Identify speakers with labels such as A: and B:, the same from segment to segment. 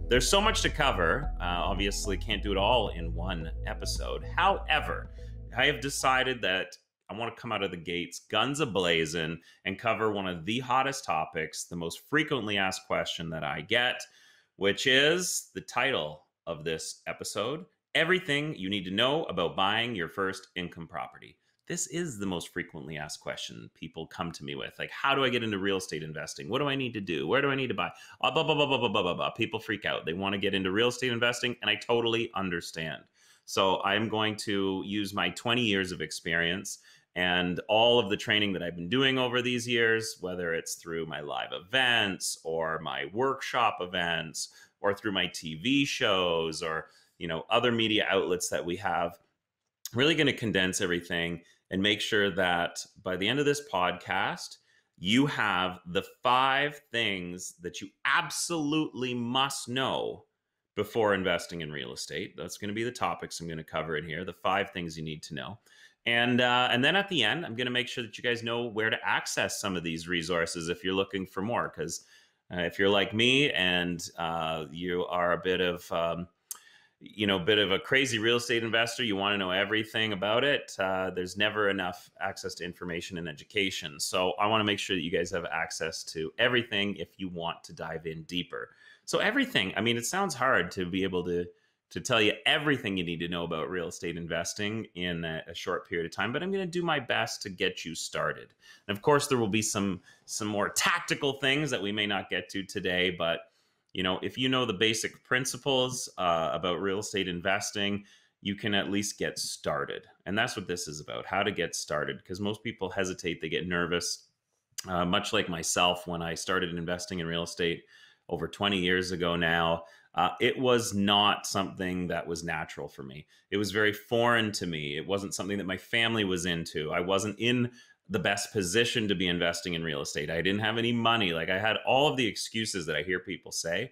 A: There's so much to cover. Obviously, can't do it all in one episode. However, I have decided that I want to come out of the gates guns a-blazing and cover one of the hottest topics, the most frequently asked question that I get, which is the title of this episode, Everything You Need to Know About Buying Your First Income Property. This is the most frequently asked question people come to me with. Like, how do I get into real estate investing? What do I need to do? Where do I need to buy? Blah, blah, blah, blah, blah, blah, blah, blah. People freak out. They want to get into real estate investing, and I totally understand. So I'm going to use my 20 years of experience and all of the training that I've been doing over these years, whether it's through my live events or my workshop events or through my TV shows or, other media outlets that we have. Really going to condense everything and make sure that by the end of this podcast, you have the 5 things that you absolutely must know before investing in real estate. That's going to be the topics I'm going to cover in here, the 5 things you need to know. And then at the end, I'm going to make sure that you guys know where to access some of these resources if you're looking for more. Because if you're like me and you are a bit of a crazy real estate investor, you want to know everything about it. There's never enough access to information and education. So I want to make sure that you guys have access to everything if you want to dive in deeper. So everything, it sounds hard to be able to tell you everything you need to know about real estate investing in a short period of time, but I'm going to do my best to get you started. And of course, there will be some more tactical things that we may not get to today, but if you know the basic principles about real estate investing, you can at least get started. And that's what this is about, how to get started, because most people hesitate, they get nervous, much like myself when I started investing in real estate over 20 years ago now. It was not something that was natural for me. It was very foreign to me. It wasn't something that my family was into. I wasn't in the best position to be investing in real estate. I didn't have any money. Like, I had all of the excuses that I hear people say.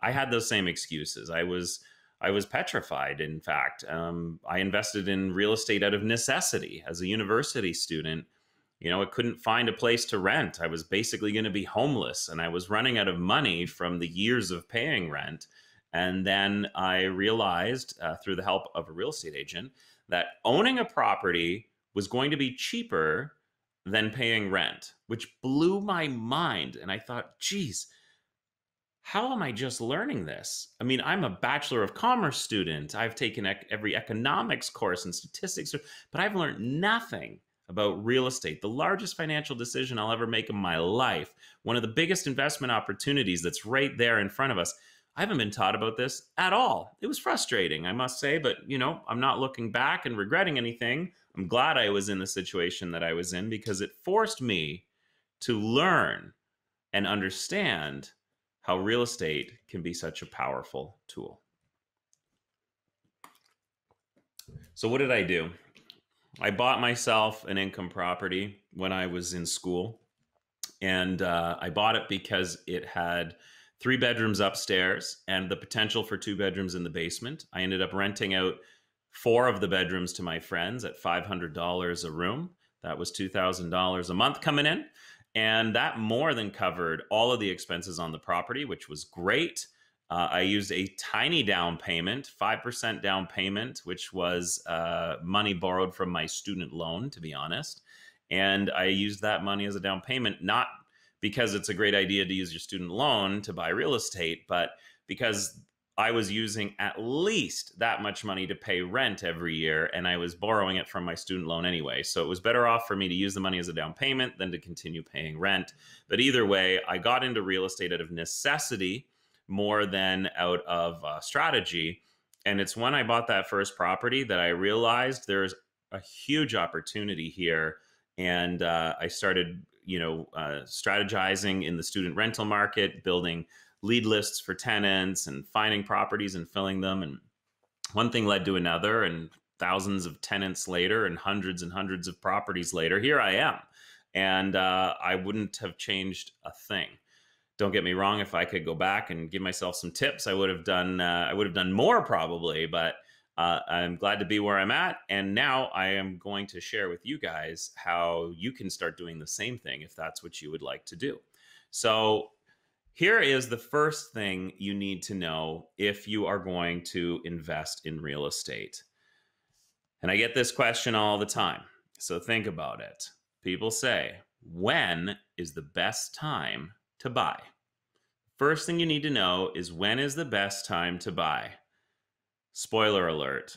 A: I had those same excuses. I was petrified. In fact, I invested in real estate out of necessity as a university student. I couldn't find a place to rent. I was basically going to be homeless, and I was running out of money from the years of paying rent. And then I realized through the help of a real estate agent that owning a property was going to be cheaper than paying rent, which blew my mind. And I thought, geez, how am I just learning this? I'm a Bachelor of Commerce student. I've taken every economics course and statistics, but I've learned nothing about real estate, the largest financial decision I'll ever make in my life, one of the biggest investment opportunities that's right there in front of us. I haven't been taught about this at all. It was frustrating, I must say, but I'm not looking back and regretting anything. I'm glad I was in the situation that I was in because it forced me to learn and understand how real estate can be such a powerful tool. So what did I do? I bought myself an income property when I was in school, and I bought it because it had 3 bedrooms upstairs and the potential for 2 bedrooms in the basement. I ended up renting out 4 of the bedrooms to my friends at $500 a room. That was $2,000 a month coming in. And that more than covered all of the expenses on the property, which was great. I used a tiny down payment, 5% down payment, which was money borrowed from my student loan, to be honest. And I used that money as a down payment, not because it's a great idea to use your student loan to buy real estate, but because I was using at least that much money to pay rent every year, and I was borrowing it from my student loan anyway. So it was better off for me to use the money as a down payment than to continue paying rent. But either way, I got into real estate out of necessity more than out of strategy. And it's when I bought that first property that I realized there's a huge opportunity here. And I started strategizing in the student rental market, building lead lists for tenants and finding properties and filling them. And one thing led to another, and thousands of tenants later and hundreds of properties later, here I am. And I wouldn't have changed a thing. Don't get me wrong, if I could go back and give myself some tips, I would have done more probably, but I'm glad to be where I'm at. And now I am going to share with you guys how you can start doing the same thing if that's what you would like to do. So Here is the first thing you need to know if you are going to invest in real estate. And I get this question all the time. So think about it. People say, when is the best time to buy? First thing you need to know is, when is the best time to buy? Spoiler alert.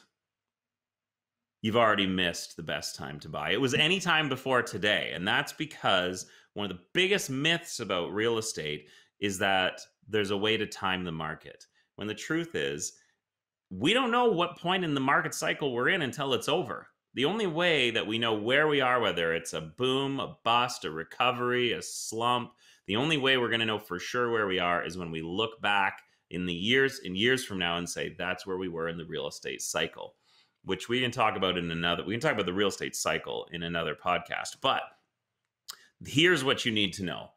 A: You've already missed the best time to buy. It was any time before today. And that's because one of the biggest myths about real estate is that there's a way to time the market. When the truth is, we don't know what point in the market cycle we're in until it's over. The only way that we know where we are, whether it's a boom, a bust, a recovery, a slump, the only way we're going to know for sure where we are is when we look back in years from now and say, that's where we were in the real estate cycle, which we can talk about we can talk about the real estate cycle in another podcast. But here's what you need to know.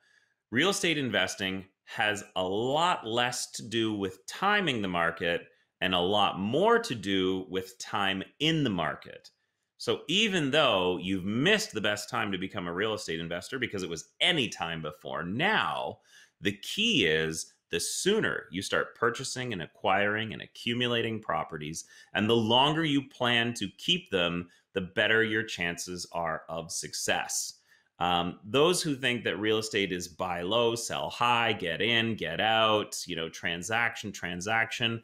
A: Real estate investing has a lot less to do with timing the market and a lot more to do with time in the market. So even though you've missed the best time to become a real estate investor because it was any time before now, the key is the sooner you start purchasing and acquiring and accumulating properties, and the longer you plan to keep them, the better your chances are of success. Those who think that real estate is buy low, sell high, get in, get out, transaction,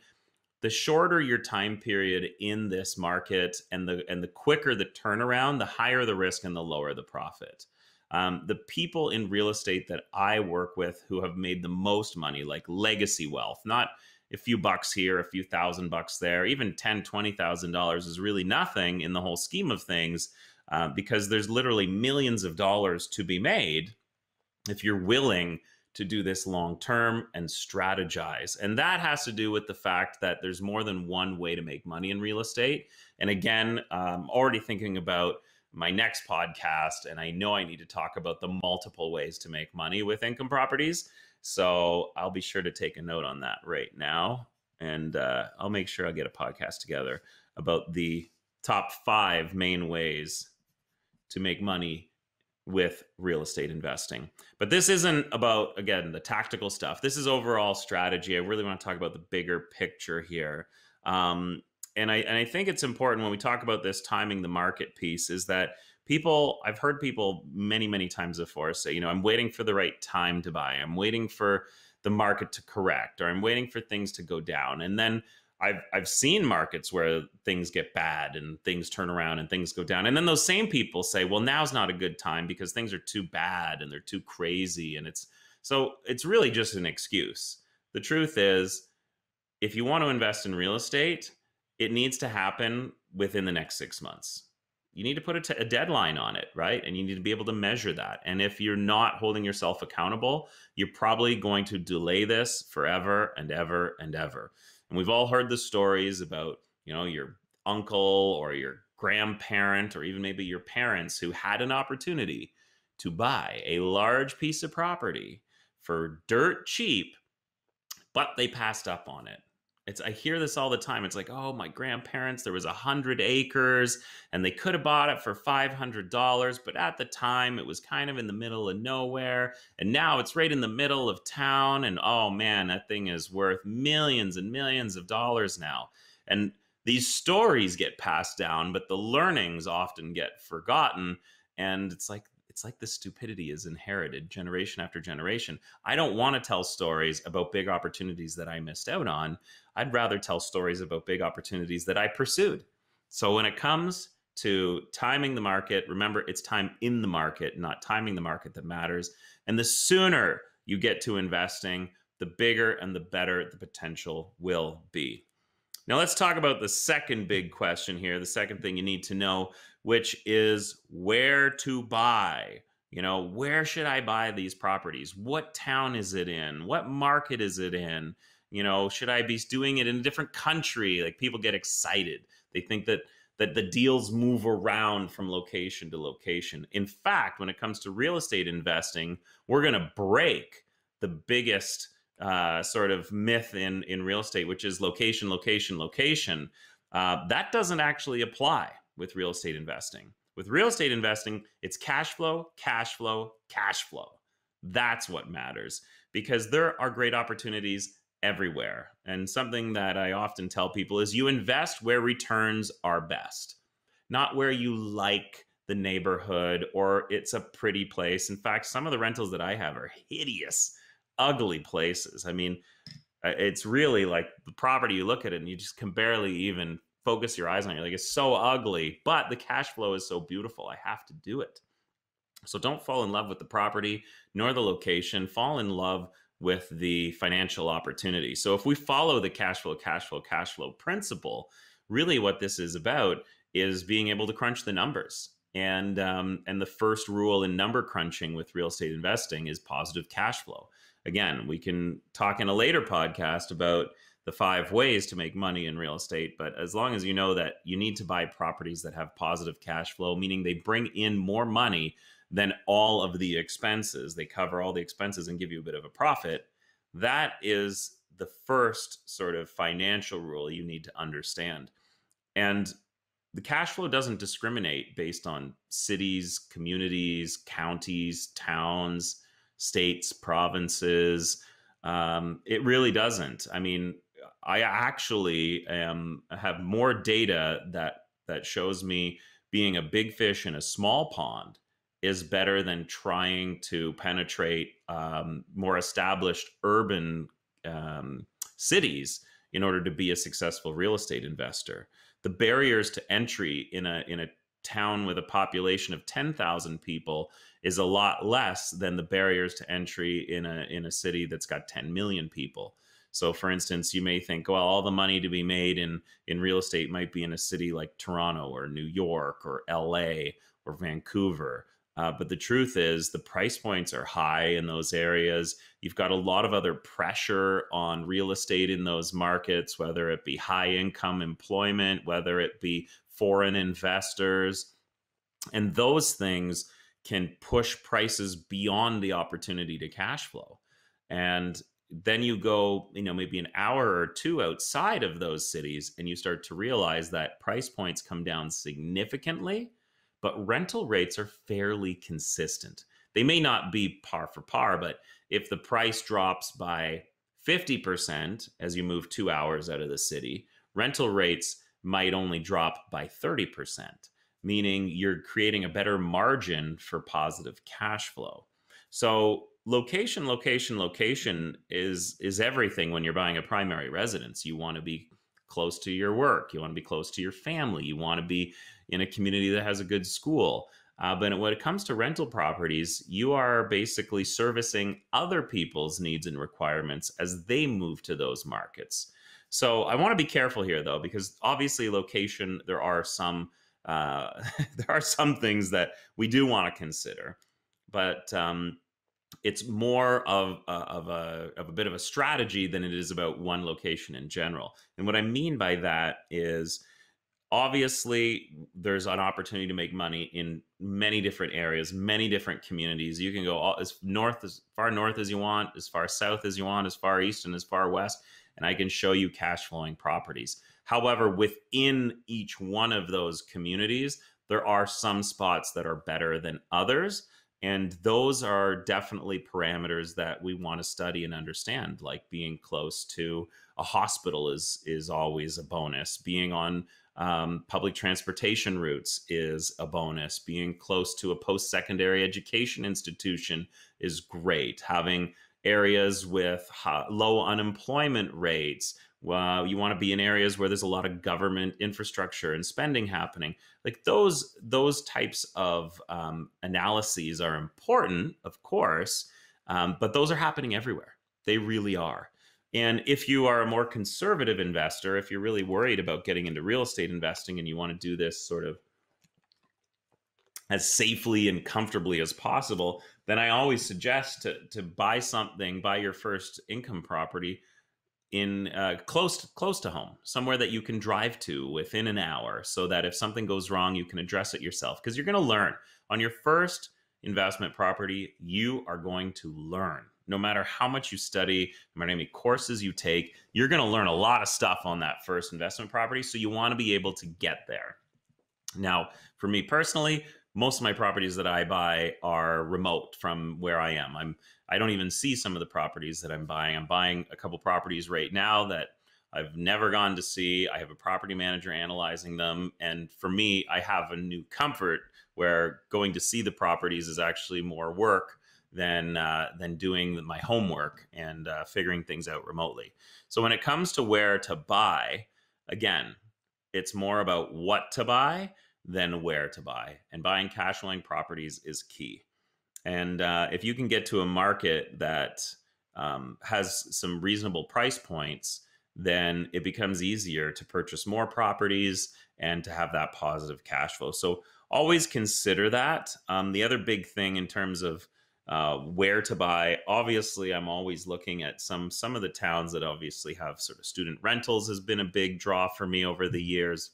A: the shorter your time period in this market and the quicker the turnaround, the higher the risk and the lower the profit. The people in real estate that I work with who have made the most money, like legacy wealth, not a few bucks here, a few $1,000 there, even $10,000, $20,000 is really nothing in the whole scheme of things, because there's literally millions of dollars to be made if you're willing to do this long term and strategize. And that has to do with the fact that there's more than one way to make money in real estate. And again, I'm already thinking about my next podcast, and I know I need to talk about the multiple ways to make money with income properties. So I'll be sure to take a note on that right now. And I'll make sure I'll get a podcast together about the top 5 main ways to make money with real estate investing. But this isn't about, again, the tactical stuff. This is overall strategy. I really want to talk about the bigger picture here. And I think it's important when we talk about this timing the market piece, is that I've heard people many times before say, I'm waiting for the right time to buy. I'm waiting for the market to correct, or I'm waiting for things to go down. And then I've seen markets where things get bad and things turn around and things go down. And then those same people say, well, now's not a good time because things are too bad and they're too crazy. And it's really just an excuse. The truth is, if you want to invest in real estate, it needs to happen within the next 6 months. You need to put a deadline on it, right? And you need to be able to measure that. And if you're not holding yourself accountable, you're probably going to delay this forever and ever and ever. And we've all heard the stories about, your uncle or your grandparent or even maybe your parents who had an opportunity to buy a large piece of property for dirt cheap, but they passed up on it. I hear this all the time. It's like, oh, my grandparents, there was 100 acres and they could have bought it for $500, but at the time it was kind of in the middle of nowhere. And now it's right in the middle of town. And oh man, that thing is worth millions and millions of dollars now. And these stories get passed down, but the learnings often get forgotten. And it's like the stupidity is inherited generation after generation. I don't want to tell stories about big opportunities that I missed out on. I'd rather tell stories about big opportunities that I pursued. So when it comes to timing the market, remember, it's time in the market, not timing the market, that matters. And the sooner you get to investing, the bigger and the better the potential will be. Now let's talk about the second big question here, the second thing you need to know, which is where to buy. Where should I buy these properties? What town is it in? What market is it in? Should I be doing it in a different country? Like, people get excited. They think that the deals move around from location to location. In fact, when it comes to real estate investing, we're going to break the biggest sort of myth in real estate, which is location. That doesn't actually apply with real estate investing. With real estate investing, it's cash flow. That's what matters. because there are great opportunities everywhere. And something that I often tell people is you invest where returns are best, not where you like the neighborhood or it's a pretty place. In fact, some of the rentals that I have are hideous, ugly places. I mean, it's really like the property, you look at it and you just can barely even focus your eyes on it. Like, it's so ugly, but the cash flow is so beautiful. I have to do it. So don't fall in love with the property nor the location. Fall in love with the financial opportunity. So if we follow the cash flow, cash flow, cash flow principle, really what this is about is being able to crunch the numbers. And the first rule in number crunching with real estate investing is positive cash flow. Again, we can talk in a later podcast about the 5 ways to make money in real estate. But as long as you know that you need to buy properties that have positive cash flow, meaning they bring in more money than all of the expenses, they cover all the expenses and give you a bit of a profit, that is the first sort of financial rule you need to understand. And the cash flow doesn't discriminate based on cities, communities, counties, towns, states, provinces. It really doesn't. I mean, I actually have more data that shows me being a big fish in a small pond is better than trying to penetrate more established urban cities in order to be a successful real estate investor. The barriers to entry in a town with a population of 10,000 people is a lot less than the barriers to entry in a city that's got 10 million people. So for instance, you may think, well, all the money to be made in real estate might be in a city like Toronto or New York or LA or Vancouver. But the truth is the price points are high in those areas. You've got a lot of other pressure on real estate in those markets, whether it be high income employment, whether it be foreign investors. And those things can push prices beyond the opportunity to cash flow. And then you go, maybe an hour or two outside of those cities, and you start to realize that price points come down significantly, but rental rates are fairly consistent. They may not be par for par, but if the price drops by 50% as you move 2 hours out of the city, rental rates might only drop by 30%, meaning you're creating a better margin for positive cash flow. So location is everything when you're buying a primary residence. You want to be close to your work. You want to be close to your family. You want to be in a community that has a good school. But when it comes to rental properties, you are basically servicing other people's needs and requirements as they move to those markets. So I want to be careful here, though, because obviously location, there are some things that we do want to consider, but it's more of a bit of a strategy than it is about one location in general. And what I mean by that is, obviously, there's an opportunity to make money in many different areas, many different communities. You can go as far north as you want, as far south as you want, as far east and as far west, and I can show you cash flowing properties. However, within each one of those communities, there are some spots that are better than others. And those are definitely parameters that we want to study and understand, like being close to a hospital is always a bonus. Being on public transportation routes is a bonus. Being close to a post-secondary education institution is great. Having areas with low unemployment rates. You want to be in areas where there's a lot of government infrastructure and spending happening. Like those types of analyses are important, of course, but those are happening everywhere. They really are. And if you are a more conservative investor, if you're really worried about getting into real estate investing and you want to do this sort of as safely and comfortably as possible, then I always suggest to buy your first income property in close to home, somewhere that you can drive to within an hour, so that if something goes wrong, you can address it yourself. Because you're going to learn on your first investment property. You are going to learn. No matter how much you study, no matter how many courses you take, you're going to learn a lot of stuff on that first investment property. So you want to be able to get there. Now, for me personally, most of my properties that I buy are remote from where I am. I don't even see some of the properties that I'm buying. I'm buying a couple properties right now that I've never gone to see. I have a property manager analyzing them, and for me, I have a new comfort where going to see the properties is actually more work than doing my homework and figuring things out remotely. So when it comes to where to buy, again, it's more about what to buy than where to buy. And buying cash flowing properties is key. And if you can get to a market that has some reasonable price points, then it becomes easier to purchase more properties and to have that positive cash flow. So always consider that. The other big thing in terms of where to buy, obviously, I'm always looking at some of the towns that obviously have sort of student rentals has been a big draw for me over the years.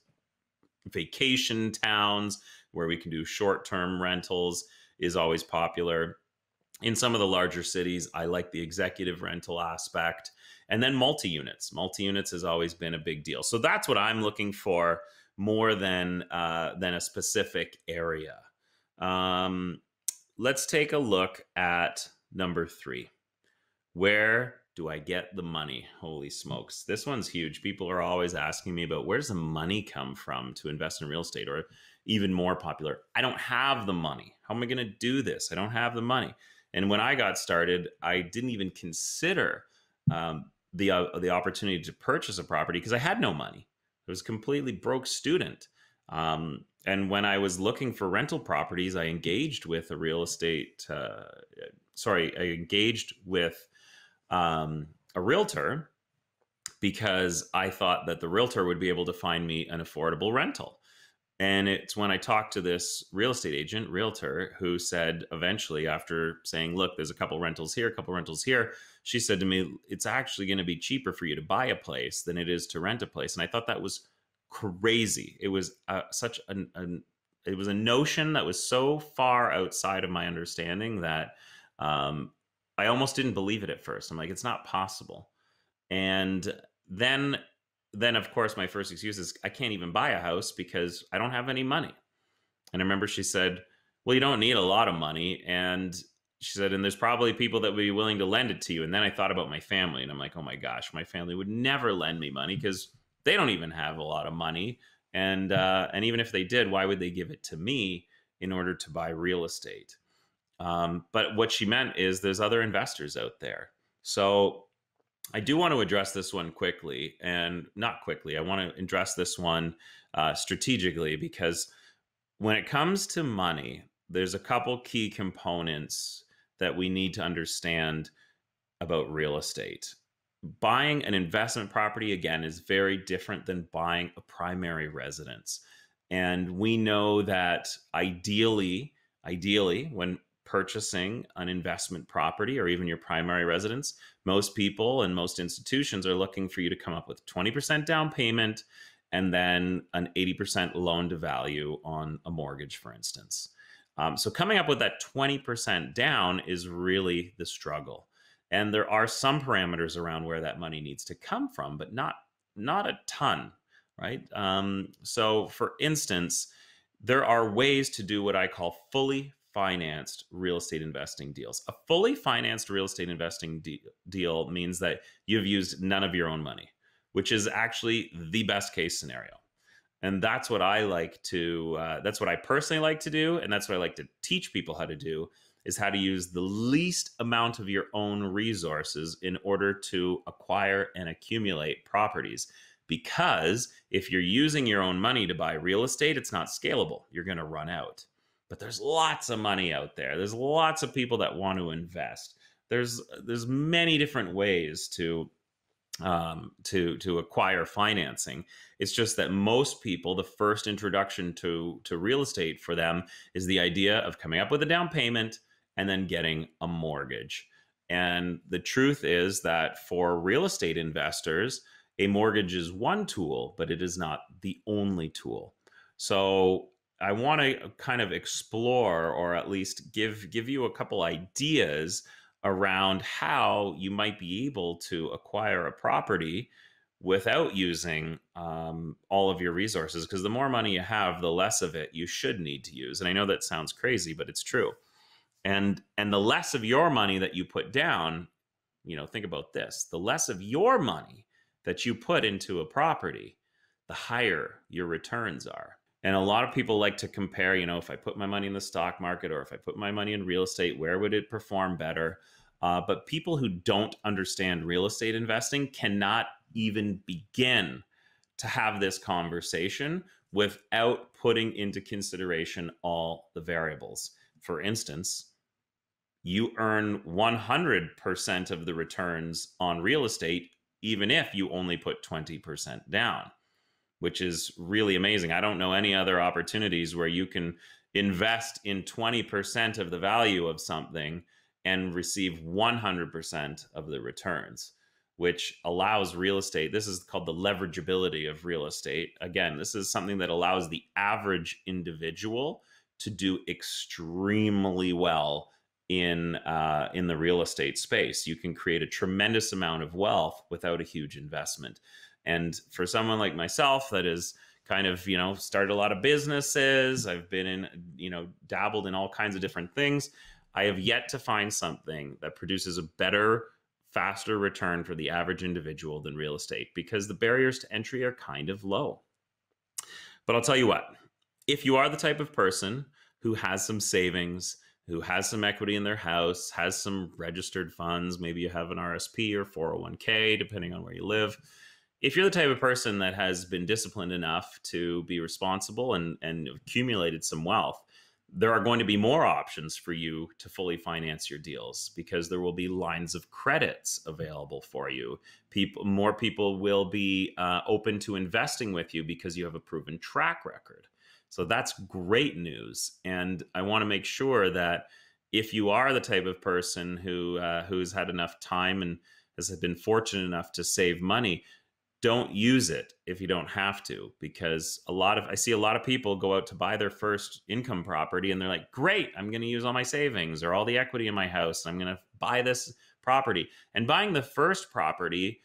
A: Vacation towns where we can do short-term rentals is always popular. In some of the larger cities, I like the executive rental aspect. And then multi-units. Multi-units has always been a big deal. So that's what I'm looking for more than a specific area. Let's take a look at number 3. Where do I get the money? Holy smokes. This one's huge. People are always asking me about where's the money come from to invest in real estate, or even more popular, I don't have the money. How am I going to do this? I don't have the money. And when I got started, I didn't even consider the opportunity to purchase a property because I had no money. I was a completely broke student. And when I was looking for rental properties, I engaged with a real estate, I engaged with a realtor because I thought that the realtor would be able to find me an affordable rental. And it's when I talked to this real estate realtor, who said eventually, after saying, look, there's a couple rentals here, a couple rentals here, she said to me, it's actually going to be cheaper for you to buy a place than it is to rent a place. And I thought that was crazy. It was it was a notion that was so far outside of my understanding that I almost didn't believe it at first. I'm like, it's not possible. And then of course, my first excuse is I can't even buy a house because I don't have any money. And I remember she said, well, you don't need a lot of money. And she said, and there's probably people that would be willing to lend it to you. And then I thought about my family, and I'm like, oh my gosh, my family would never lend me money because they don't even have a lot of money. And even if they did, why would they give it to me in order to buy real estate? But what she meant is there's other investors out there. So I do want to address this one quickly, and not quickly. I want to address this one strategically, because when it comes to money, there's a couple key components that we need to understand about real estate. Buying an investment property, again, is very different than buying a primary residence. And we know that ideally, when purchasing an investment property or even your primary residence, most people and most institutions are looking for you to come up with 20% down payment and then an 80% loan to value on a mortgage, for instance. So coming up with that 20% down is really the struggle. And there are some parameters around where that money needs to come from, but not a ton, right? So for instance, there are ways to do what I call fully financed real estate investing deals. A fully financed real estate investing deal means that you've used none of your own money, which is actually the best case scenario. And that's what I like to, that's what I personally like to do. And that's what I like to teach people how to do, is how to use the least amount of your own resources in order to acquire and accumulate properties. Because if you're using your own money to buy real estate, it's not scalable. You're going to run out. But there's lots of money out there. There's lots of people that want to invest. There's many different ways to acquire financing. It's just that most people, the first introduction to real estate for them is the idea of coming up with a down payment and then getting a mortgage. And the truth is that for real estate investors, a mortgage is one tool, but it is not the only tool. So I want to kind of explore, or at least give you a couple ideas around how you might be able to acquire a property without using all of your resources, because the more money you have, the less of it you should need to use. And I know that sounds crazy, but it's true. And the less of your money that you put down, think about this, the less of your money that you put into a property, the higher your returns are. And a lot of people like to compare, if I put my money in the stock market or if I put my money in real estate, where would it perform better? But people who don't understand real estate investing cannot even begin to have this conversation without putting into consideration all the variables. For instance, you earn 100% of the returns on real estate, even if you only put 20% down, which is really amazing. I don't know any other opportunities where you can invest in 20% of the value of something and receive 100% of the returns, which allows real estate. This is called the leverageability of real estate. Again, this is something that allows the average individual to do extremely well in the real estate space. You can create a tremendous amount of wealth without a huge investment. And for someone like myself that is kind of, started a lot of businesses, I've been in, dabbled in all kinds of different things, I have yet to find something that produces a better, faster return for the average individual than real estate, because the barriers to entry are kind of low. But I'll tell you what, if you are the type of person who has some savings, who has some equity in their house, has some registered funds, maybe you have an RSP or 401k, depending on where you live. If you're the type of person that has been disciplined enough to be responsible and accumulated some wealth, there are going to be more options for you to fully finance your deals, because there will be lines of credits available for you. More people will be open to investing with you because you have a proven track record. So that's great news. And I want to make sure that if you are the type of person who's had enough time and has been fortunate enough to save money, don't use it if you don't have to, because I see a lot of people go out to buy their first income property and they're like, great, I'm going to use all my savings or all the equity in my house. I'm going to buy this property. And buying the first property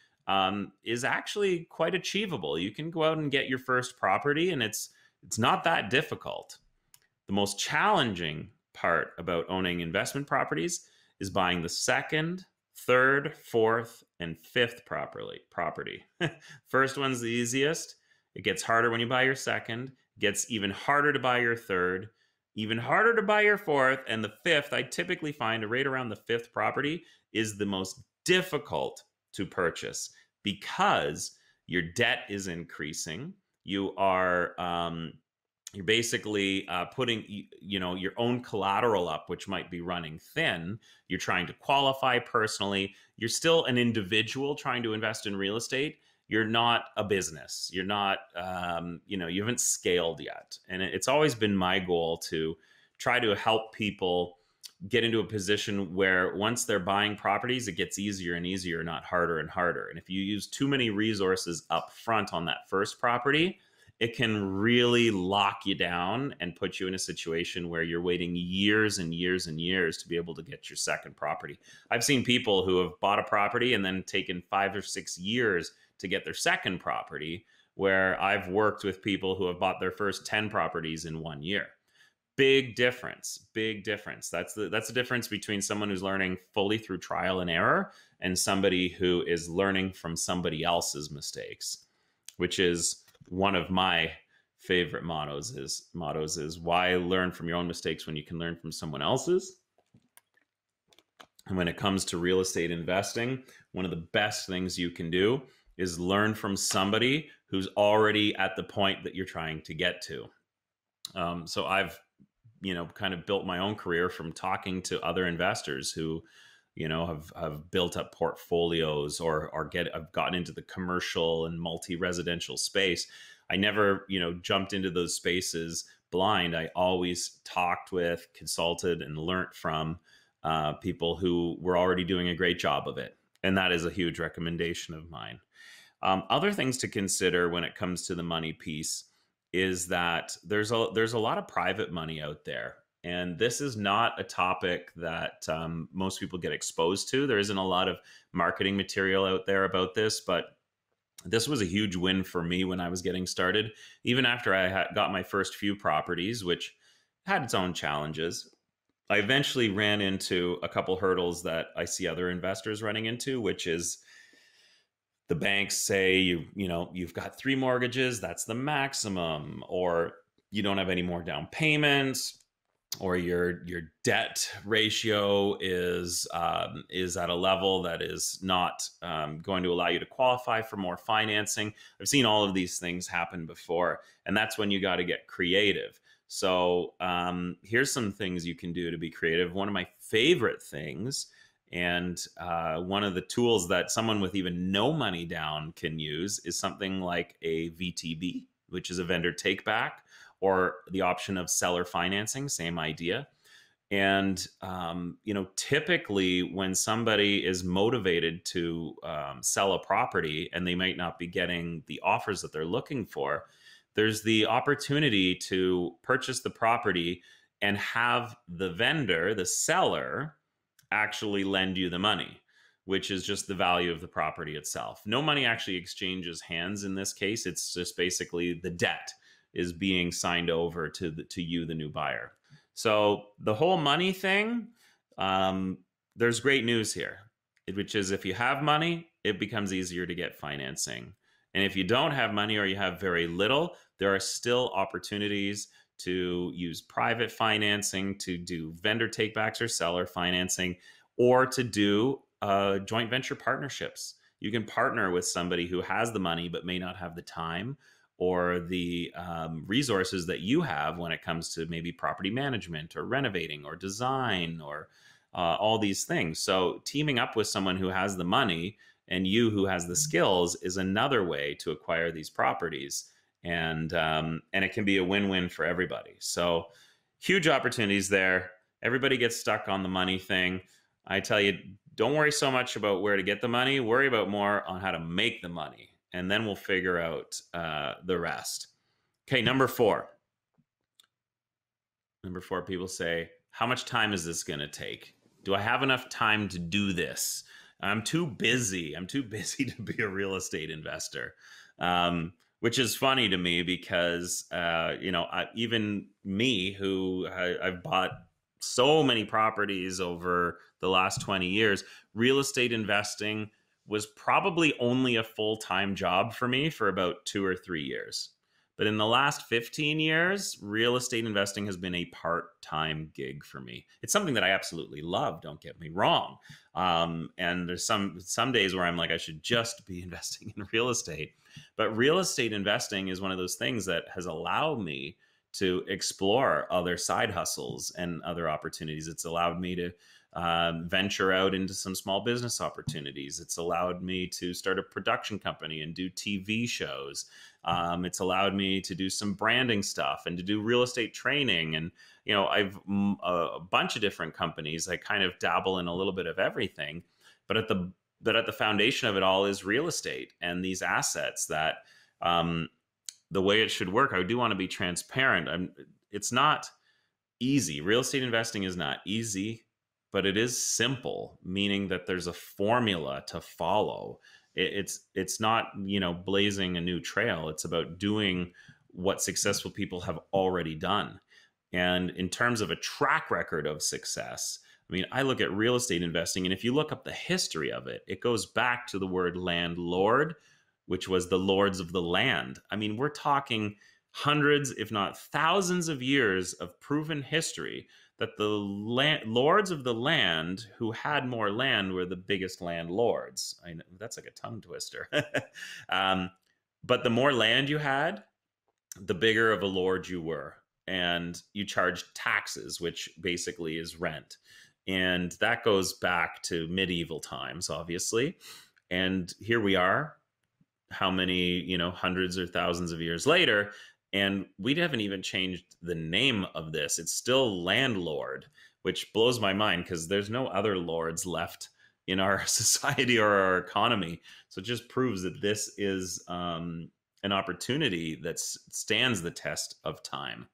A: is actually quite achievable. You can go out and get your first property, and it's not that difficult. The most challenging part about owning investment properties is buying the second, third, fourth, and fifth property. First one's the easiest. It gets harder when you buy your second. It gets even harder to buy your third, even harder to buy your fourth, and the fifth, I typically find right around the fifth property is the most difficult to purchase, because your debt is increasing. You're basically putting your own collateral up, which might be running thin. You're trying to qualify personally. You're still an individual trying to invest in real estate. You're not a business. You're not, you haven't scaled yet. And it's always been my goal to try to help people get into a position where once they're buying properties, it gets easier and easier, not harder and harder. And if you use too many resources up front on that first property, it can really lock you down and put you in a situation where you're waiting years and years and years to be able to get your second property. I've seen people who have bought a property and then taken 5 or 6 years to get their second property, where I've worked with people who have bought their first 10 properties in 1 year. Big difference, big difference. That's the difference between someone who's learning fully through trial and error and somebody who is learning from somebody else's mistakes, which is one of my favorite mottos is why learn from your own mistakes when you can learn from someone else's. And when it comes to real estate investing, one of the best things you can do is learn from somebody who's already at the point that you're trying to get to. So I've, kind of built my own career from talking to other investors who, have built up portfolios or have gotten into the commercial and multi-residential space. I never, jumped into those spaces blind. I always talked with, consulted, and learned from people who were already doing a great job of it. And that is a huge recommendation of mine. Other things to consider when it comes to the money piece is that there's a lot of private money out there. And this is not a topic that most people get exposed to. There isn't a lot of marketing material out there about this, but This was a huge win for me when I was getting started. Even after I got my first few properties, which had its own challenges, I eventually ran into a couple hurdles that I see other investors running into, which is the banks say you've got 3 mortgages, that's the maximum, or you don't have any more down payments, or your debt ratio is at a level that is not going to allow you to qualify for more financing. I've seen all of these things happen before, and that's when you got to get creative. So here's some things you can do to be creative. One of my favorite things, and one of the tools that someone with even no money down can use, is something like a VTB, which is a vendor take back, or the option of seller financing, same idea. And typically when somebody is motivated to sell a property and they might not be getting the offers that they're looking for, there's the opportunity to purchase the property and have the vendor, the seller, actually lend you the money, which is just the value of the property itself. No money actually exchanges hands in this case. It's just basically the debt is being signed over to you, the new buyer. So the whole money thing, there's great news here, which is if you have money, it becomes easier to get financing. And if you don't have money or you have very little, there are still opportunities to use private financing, to do vendor takebacks or seller financing, or to do joint venture partnerships. You can partner with somebody who has the money but may not have the time or the resources that you have when it comes to maybe property management or renovating or design or all these things. So teaming up with someone who has the money and you who has the skills is another way to acquire these properties. And it can be a win-win for everybody. So huge opportunities there. Everybody gets stuck on the money thing. I tell you, don't worry so much about where to get the money. Worry about more on how to make the money. And then we'll figure out the rest. Okay, number 4. Number 4, people say, how much time is this going to take? Do I have enough time to do this? I'm too busy. I'm too busy to be a real estate investor. Which is funny to me because, even me, who I've bought so many properties over the last 20 years, real estate investing was probably only a full-time job for me for about 2 or 3 years. But in the last 15 years, real estate investing has been a part-time gig for me. It's something that I absolutely love, don't get me wrong. And there's some days where I'm like, I should just be investing in real estate. But real estate investing is one of those things that has allowed me to explore other side hustles and other opportunities. It's allowed me to venture out into some small business opportunities. It's allowed me to start a production company and do TV shows. It's allowed me to do some branding stuff and to do real estate training. And, I've a bunch of different companies. I kind of dabble in a little bit of everything, but at the foundation of it all is real estate and these assets that, the way it should work. I do want to be transparent. It's not easy. Real estate investing is not easy, but it is simple, meaning that there's a formula to follow. It's not, blazing a new trail. It's about doing what successful people have already done. And in terms of a track record of success, I look at real estate investing, and if you look up the history of it, it goes back to the word landlord, which was the lords of the land. We're talking hundreds, if not thousands of years of proven history that the lords of the land who had more land were the biggest landlords. I know, that's like a tongue twister. But the more land you had, the bigger of a lord you were. And you charged taxes, which basically is rent. And that goes back to medieval times, obviously. And here we are, how many, hundreds or thousands of years later, and we haven't even changed the name of this. It's still landlord, which blows my mind because there's no other lords left in our society or our economy. So it just proves that this is an opportunity that stands the test of time.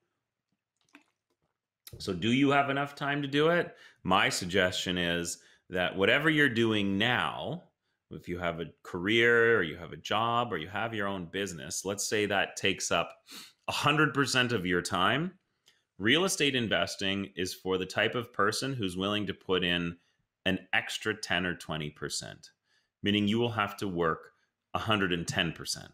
A: So do you have enough time to do it? My suggestion is that whatever you're doing now, If you have a career or you have a job or you have your own business, let's say that takes up 100% of your time. Real estate investing is for the type of person who's willing to put in an extra 10 or 20%, meaning you will have to work 110%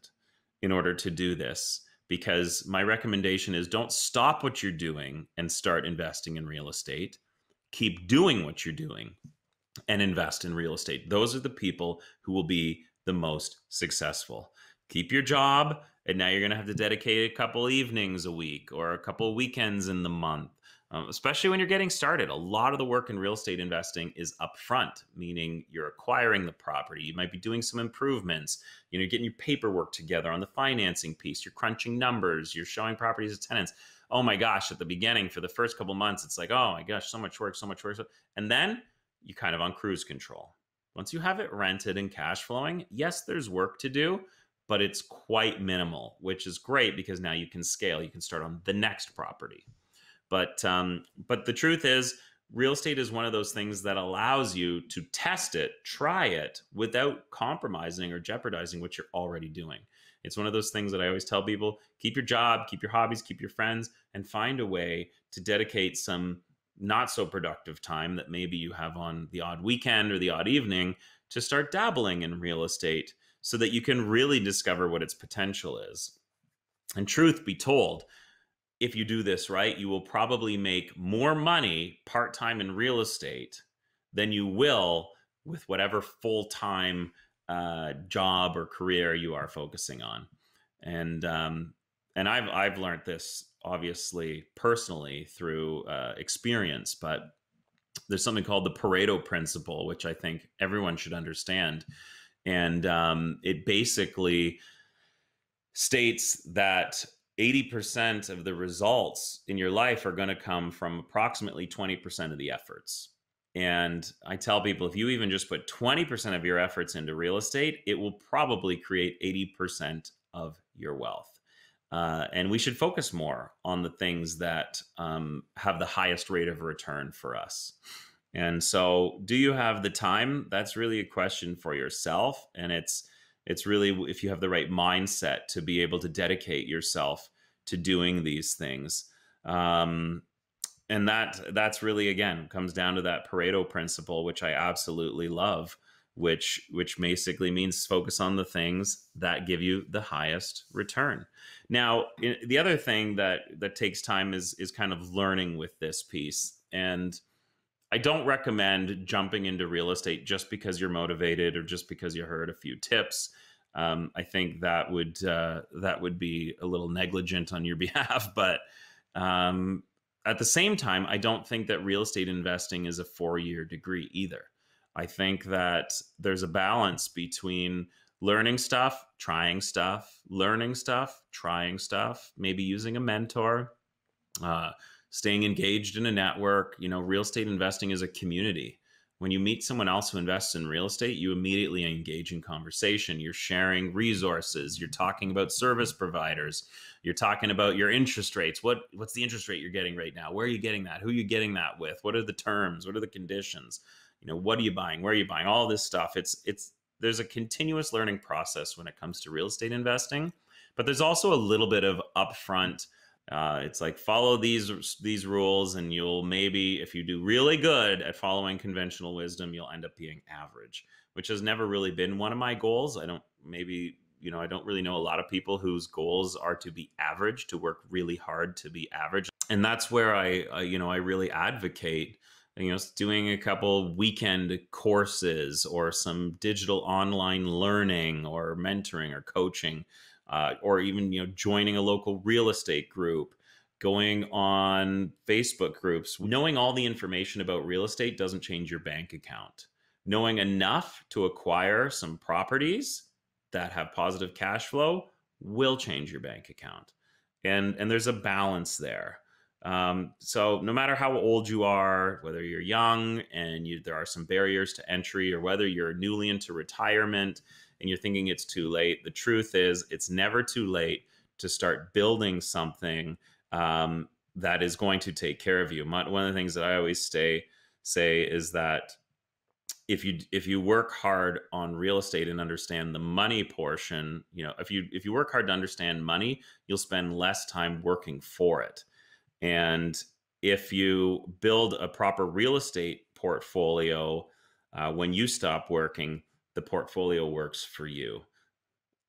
A: in order to do this. Because my recommendation is don't stop what you're doing and start investing in real estate. Keep doing what you're doing and invest in real estate. Those are the people who will be the most successful. Keep your job, and now you're going to have to dedicate a couple evenings a week or a couple weekends in the month, especially when you're getting started. A lot of the work in real estate investing is upfront, meaning you're acquiring the property. You might be doing some improvements. You're getting your paperwork together on the financing piece. You're crunching numbers. You're showing properties to tenants. Oh my gosh, at the beginning, for the first couple months, it's like, oh my gosh, so much work, so much work. And then you kind of on cruise control. Once you have it rented and cash flowing, yes, there's work to do, but it's quite minimal, which is great because now you can scale. You can start on the next property. But the truth is, real estate is one of those things that allows you to test it, try it without compromising or jeopardizing what you're already doing. It's one of those things that I always tell people: keep your job, keep your hobbies, keep your friends, and find a way to dedicate some not so productive time that maybe you have on the odd weekend or the odd evening to start dabbling in real estate so that you can really discover what its potential is. And truth be told, if you do this right, you will probably make more money part-time in real estate than you will with whatever full-time job or career you are focusing on. And I've learned this obviously personally through experience, but there's something called the Pareto principle, which I think everyone should understand. And it basically states that 80% of the results in your life are going to come from approximately 20% of the efforts. And I tell people, if you even just put 20% of your efforts into real estate, it will probably create 80% of your wealth. And we should focus more on the things that have the highest rate of return for us. And so, do you have the time? That's really a question for yourself. And it's really if you have the right mindset to be able to dedicate yourself to doing these things. And that's really, again, comes down to that Pareto principle, which I absolutely love, which basically means focus on the things that give you the highest return. Now, the other thing that takes time is kind of learning with this piece. And I don't recommend jumping into real estate just because you're motivated or just because you heard a few tips. I think that would be a little negligent on your behalf. But at the same time, I don't think that real estate investing is a 4-year degree either. I think that there's a balance between learning stuff, trying stuff, learning stuff, trying stuff, maybe using a mentor, staying engaged in a network. Real estate investing is a community. When you meet someone else who invests in real estate, you immediately engage in conversation. You're sharing resources. You're talking about service providers. You're talking about your interest rates. What's the interest rate you're getting right now? Where are you getting that? Who are you getting that with? What are the terms? What are the conditions? What are you buying? Where are you buying? All this stuff. There's a continuous learning process when it comes to real estate investing, but there's also a little bit of upfront. It's like follow these rules, and you'll maybe, if you do really good at following conventional wisdom, you'll end up being average, which has never really been one of my goals. I don't really know a lot of people whose goals are to be average, to work really hard to be average, and that's where I really advocate doing a couple weekend courses or some digital online learning or mentoring or coaching, or even, joining a local real estate group, going on Facebook groups. Knowing all the information about real estate doesn't change your bank account. Knowing enough to acquire some properties that have positive cash flow will change your bank account. And there's a balance there. So no matter how old you are, whether you're young and there are some barriers to entry, or whether you're newly into retirement and you're thinking it's too late, the truth is it's never too late to start building something that is going to take care of you. One of the things that I always say is that if you work hard on real estate and understand the money portion, if you work hard to understand money, you'll spend less time working for it. And if you build a proper real estate portfolio, when you stop working, the portfolio works for you.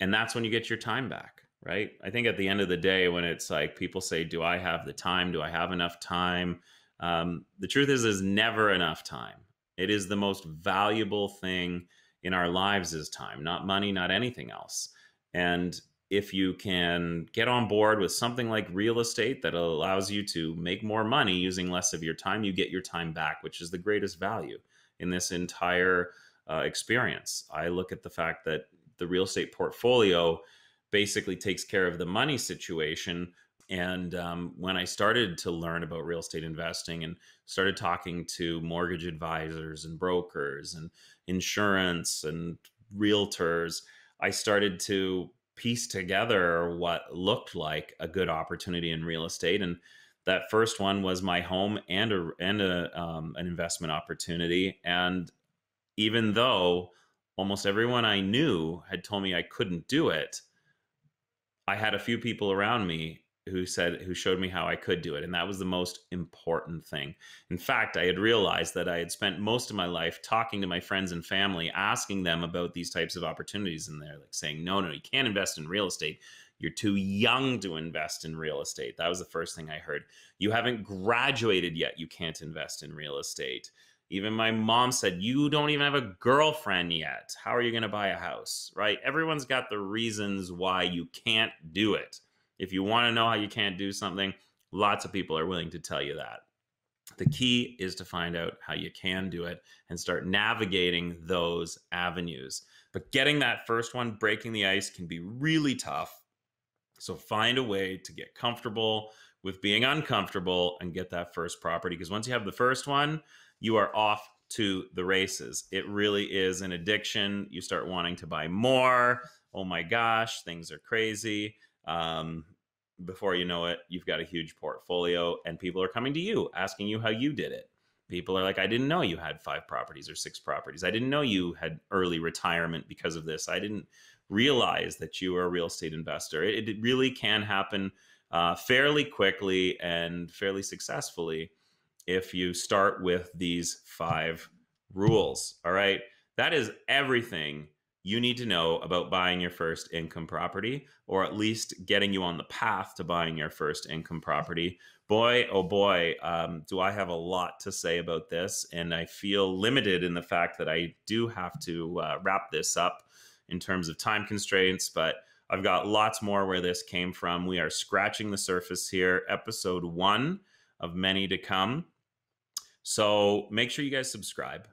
A: And that's when you get your time back, right? I think at the end of the day, when it's like people say, do I have the time? Do I have enough time? The truth is never enough time. It is the most valuable thing in our lives is time, not money, not anything else. And if you can get on board with something like real estate that allows you to make more money using less of your time, you get your time back, which is the greatest value in this entire experience. I look at the fact that the real estate portfolio basically takes care of the money situation. And when I started to learn about real estate investing and started talking to mortgage advisors and brokers and insurance and realtors, I started to piece together what looked like a good opportunity in real estate. And that first one was my home and an investment opportunity. And even though almost everyone I knew had told me I couldn't do it, I had a few people around me who showed me how I could do it. And that was the most important thing. In fact, I had realized that I had spent most of my life talking to my friends and family, asking them about these types of opportunities. And they're like saying, no, you can't invest in real estate. You're too young to invest in real estate. That was the first thing I heard. You haven't graduated yet. You can't invest in real estate. Even my mom said, you don't even have a girlfriend yet. How are you going to buy a house, right? Everyone's got the reasons why you can't do it. If you want to know how you can't do something, lots of people are willing to tell you that. The key is to find out how you can do it and start navigating those avenues. But getting that first one, breaking the ice, can be really tough. So find a way to get comfortable with being uncomfortable and get that first property. Because once you have the first one, you are off to the races. It really is an addiction. You start wanting to buy more. Oh my gosh, things are crazy. Before you know it, you've got a huge portfolio and people are coming to you, asking you how you did it. People are like, I didn't know you had 5 properties or 6 properties. I didn't know you had early retirement because of this. I didn't realize that you were a real estate investor. It really can happen fairly quickly and fairly successfully if you start with these 5 rules. All right. That is everything you need to know about buying your first income property, or at least getting you on the path to buying your first income property. Boy, oh boy, do I have a lot to say about this. And I feel limited in the fact that I do have to wrap this up in terms of time constraints, but I've got lots more where this came from. We are scratching the surface here, episode 1 of many to come. So make sure you guys subscribe,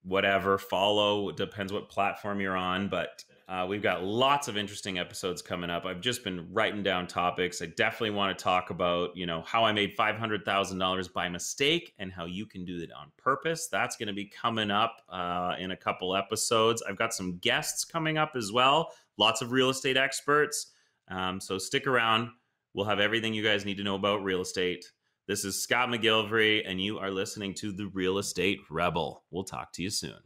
A: whatever, follow, depends what platform you're on, but we've got lots of interesting episodes coming up. I've just been writing down topics. I definitely want to talk about, how I made $500,000 by mistake and how you can do it on purpose. That's going to be coming up in a couple episodes. I've got some guests coming up as well, lots of real estate experts. So stick around. We'll have everything you guys need to know about real estate. This is Scott McGillivray, and you are listening to The Real Estate Rebel. We'll talk to you soon.